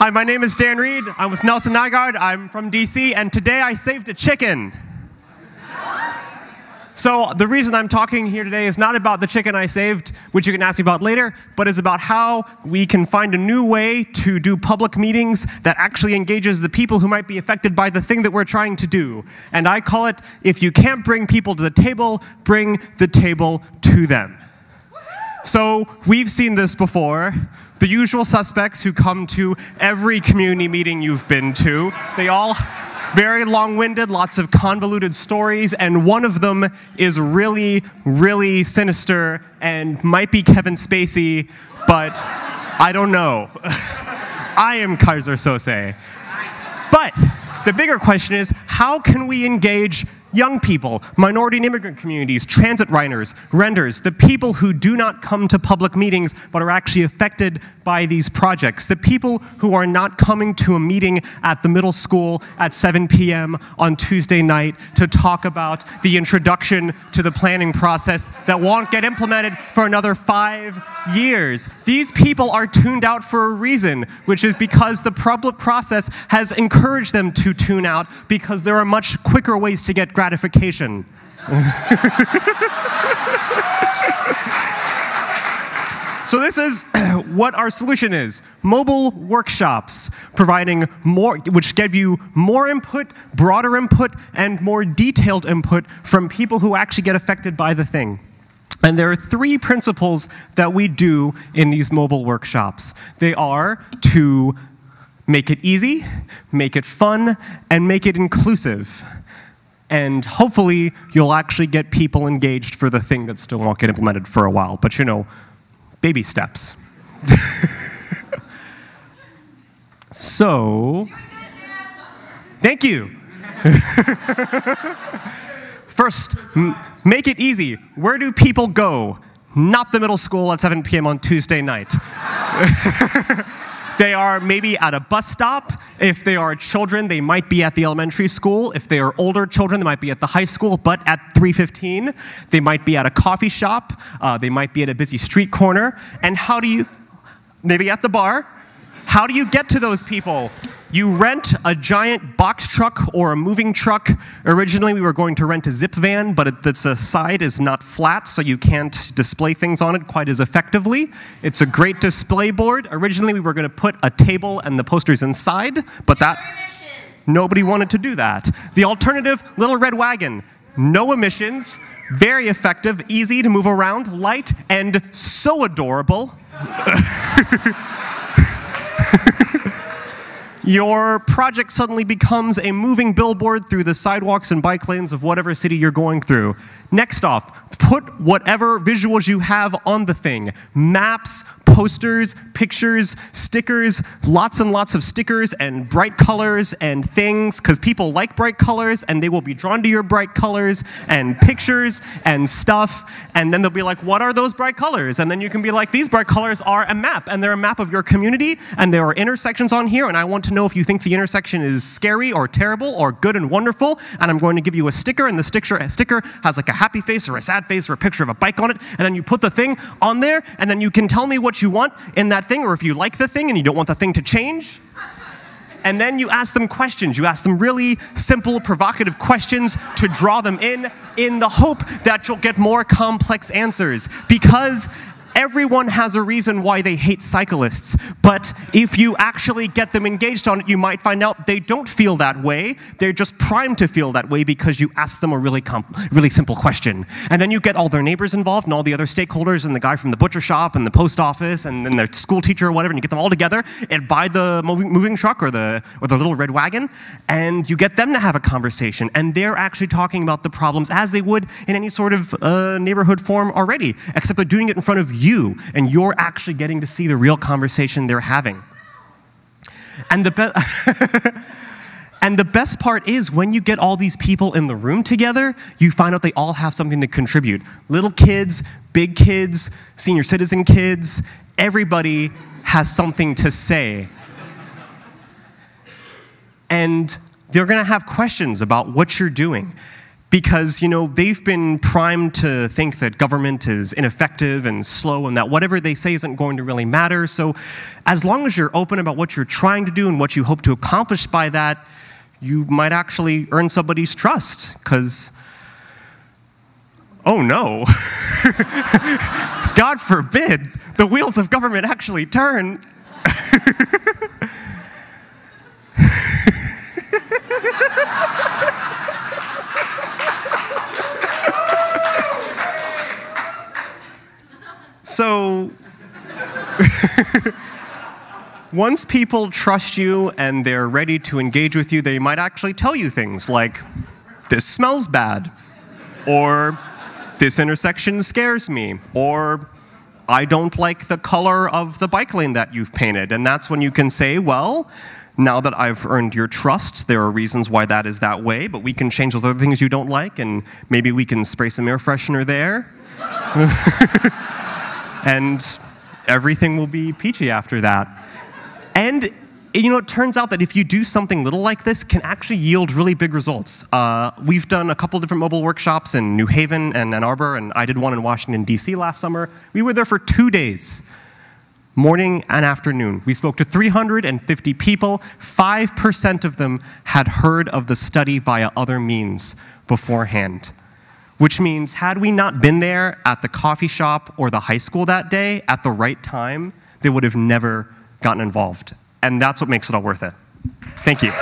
Hi, my name is Dan Reed. I'm with Nelson Nygaard. I'm from DC, and today I saved a chicken. So the reason I'm talking here today is not about the chicken I saved, which you can ask me about later, but is about how we can find a new way to do public meetings that actually engages the people who might be affected by the thing that we're trying to do. And I call it, if you can't bring people to the table, bring the table to them. So we've seen this before. The usual suspects who come to every community meeting you've been to, they all very long-winded, lots of convoluted stories, and one of them is really, really sinister and might be Kevin Spacey, but I don't know. I am Kaiser Sose. But the bigger question is, how can we engage young people, minority and immigrant communities, transit riders, renters, the people who do not come to public meetings but are actually affected by these projects, the people who are not coming to a meeting at the middle school at 7 p.m. on Tuesday night to talk about the introduction to the planning process that won't get implemented for another 5 years. These people are tuned out for a reason, which is because the public process has encouraged them to tune out because there are much quicker ways to get gratification. So this is what our solution is. Mobile workshops, providing more, which give you more input, broader input, and more detailed input from people who actually get affected by the thing. And there are 3 principles that we do in these mobile workshops. They are to make it easy, make it fun, and make it inclusive. And hopefully, you'll actually get people engaged for the thing that still won't get implemented for a while. But you know, baby steps. So, thank you. First, make it easy. Where do people go? Not the middle school at 7 p.m. on Tuesday night. They are maybe at a bus stop. If they are children, they might be at the elementary school. If they are older children, they might be at the high school, but at 3:15. They might be at a coffee shop. They might be at a busy street corner. And how do you, maybe at the bar, how do you get to those people? You rent a giant box truck or a moving truck. Originally, we were going to rent a zip van, but the side is not flat, so you can't display things on it quite as effectively. It's a great display board. Originally, we were going to put a table and the posters inside, but nobody wanted to do that. The alternative, little red wagon. No emissions, very effective, easy to move around, light, and so adorable. Your project suddenly becomes a moving billboard through the sidewalks and bike lanes of whatever city you're going through. Next off, put whatever visuals you have on the thing. Maps, posters, pictures, stickers, lots and lots of stickers and bright colors and things, because people like bright colors and they will be drawn to your bright colors and pictures and stuff, and then they'll be like, what are those bright colors? And then you can be like, these bright colors are a map, and they're a map of your community, and there are intersections on here, and I want to know if you think the intersection is scary or terrible or good and wonderful, and I'm going to give you a sticker, and the sticker has like a happy face or a sad face or a picture of a bike on it, and then you put the thing on there, and then you can tell me what you want in that thing, or if you like the thing and you don't want the thing to change. And then you ask them questions. You ask them really simple, provocative questions to draw them in the hope that you'll get more complex answers. Because everyone has a reason why they hate cyclists, but if you actually get them engaged on it, you might find out they don't feel that way. They're just primed to feel that way because you ask them a really simple question. And then you get all their neighbors involved and all the other stakeholders and the guy from the butcher shop and the post office and then their school teacher or whatever, and you get them all together and buy the moving truck or the little red wagon, and you get them to have a conversation, and they're actually talking about the problems as they would in any sort of neighborhood forum already, except they're doing it in front of you, and you're actually getting to see the real conversation they're having. And the best part is when you get all these people in the room together, you find out they all have something to contribute. Little kids, big kids, senior citizen kids, everybody has something to say. And they're going to have questions about what you're doing. because, you know, they've been primed to think that government is ineffective and slow and that whatever they say isn't going to really matter. So as long as you're open about what you're trying to do and what you hope to accomplish by that, you might actually earn somebody's trust, because, oh no, God forbid, the wheels of government actually turn. So, once people trust you and they're ready to engage with you, they might actually tell you things like, this smells bad, or this intersection scares me, or I don't like the color of the bike lane that you've painted. And that's when you can say, well, now that I've earned your trust, there are reasons why that is that way, but we can change those other things you don't like, and maybe we can spray some air freshener there. And everything will be peachy after that. And, you know, it turns out that if you do something little like this, can actually yield really big results. We've done a couple different mobile workshops in New Haven and Ann Arbor, and I did one in Washington, D.C. last summer. We were there for 2 days, morning and afternoon. We spoke to 350 people. 5% of them had heard of the study via other means beforehand. Which means, had we not been there at the coffee shop or the high school that day at the right time, they would have never gotten involved. And that's what makes it all worth it. Thank you.